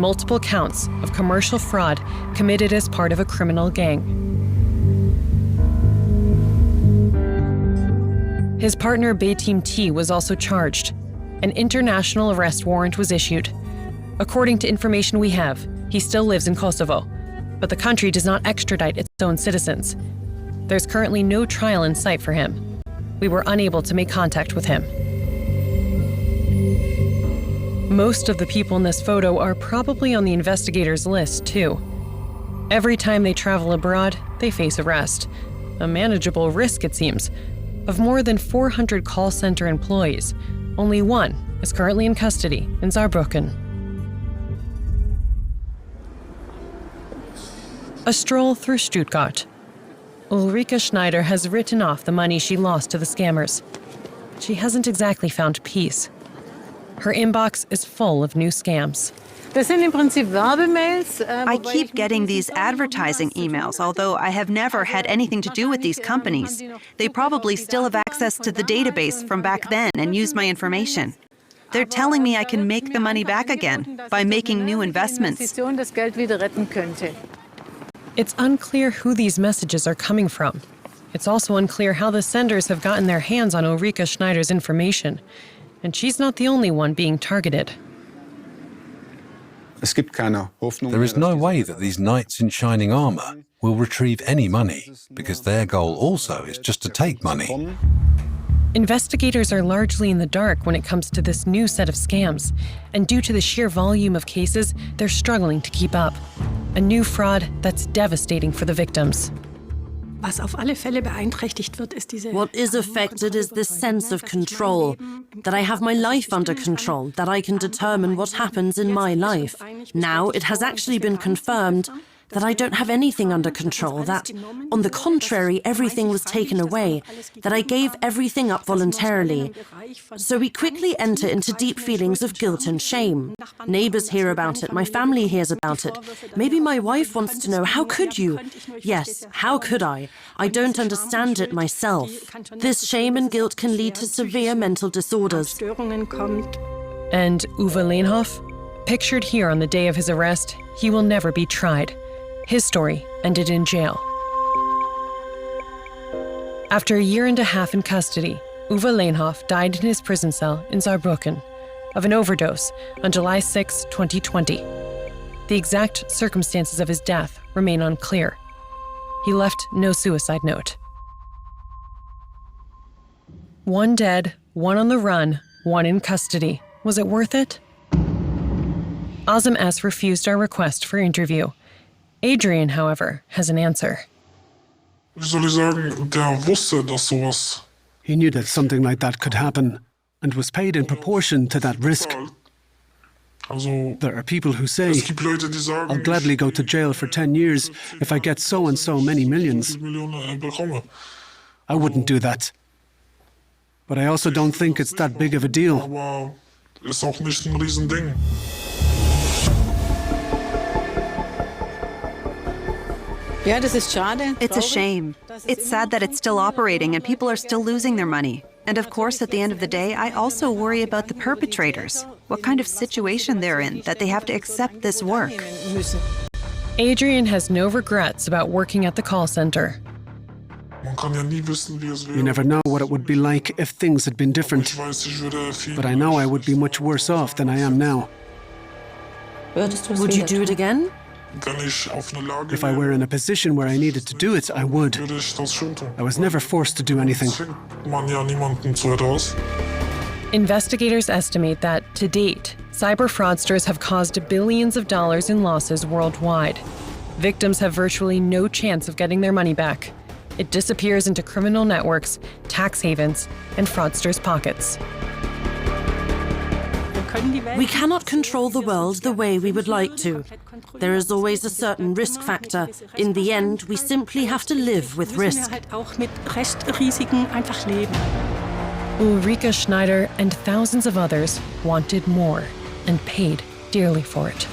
multiple counts of commercial fraud committed as part of a criminal gang. His partner Betim T was also charged. An international arrest warrant was issued. According to information we have, he still lives in Kosovo, but the country does not extradite its own citizens. There's currently no trial in sight for him. We were unable to make contact with him. Most of the people in this photo are probably on the investigators' list, too. Every time they travel abroad, they face arrest. A manageable risk, it seems. Of more than 400 call center employees, only one is currently in custody in Saarbrücken. A stroll through Stuttgart. Ulrike Schneider has written off the money she lost to the scammers. She hasn't exactly found peace. Her inbox is full of new scams. I keep getting these advertising emails, although I have never had anything to do with these companies. They probably still have access to the database from back then and use my information. They're telling me I can make the money back again by making new investments. It's unclear who these messages are coming from. It's also unclear how the senders have gotten their hands on Ulrike Schneider's information. And she's not the only one being targeted. There is no way that these knights in shining armor will retrieve any money, because their goal also is just to take money. Investigators are largely in the dark when it comes to this new set of scams, and due to the sheer volume of cases, they're struggling to keep up. A new fraud that's devastating for the victims. What is affected is this sense of control, that I have my life under control, that I can determine what happens in my life. Now it has actually been confirmed that I don't have anything under control, that, on the contrary, everything was taken away, that I gave everything up voluntarily. So we quickly enter into deep feelings of guilt and shame. Neighbors hear about it, my family hears about it. Maybe my wife wants to know, how could you? Yes, how could I? I don't understand it myself. This shame and guilt can lead to severe mental disorders. And Uwe Lehnhoff? Pictured here on the day of his arrest, he will never be tried. His story ended in jail. After a year and a half in custody, Uwe Lehnhoff died in his prison cell in Saarbrücken of an overdose on July 6, 2020. The exact circumstances of his death remain unclear. He left no suicide note. One dead, one on the run, one in custody. Was it worth it? Azam S. refused our request for interview. Adrian, however, has an answer. He knew that something like that could happen and was paid in proportion to that risk. There are people who say, I'll gladly go to jail for 10 years if I get so and so many millions. I wouldn't do that. But I also don't think it's that big of a deal. It's a shame. It's sad that it's still operating and people are still losing their money. And of course, at the end of the day, I also worry about the perpetrators. What kind of situation they're in, that they have to accept this work. Adrian has no regrets about working at the call center. You never know what it would be like if things had been different. But I know I would be much worse off than I am now. Would you do it again? If I were in a position where I needed to do it, I would. I was never forced to do anything. Investigators estimate that, to date, cyber fraudsters have caused billions of dollars in losses worldwide. Victims have virtually no chance of getting their money back. It disappears into criminal networks, tax havens, and fraudsters' pockets. We cannot control the world the way we would like to. There is always a certain risk factor. In the end, we simply have to live with risk. Ulrike Schneider and thousands of others wanted more and paid dearly for it.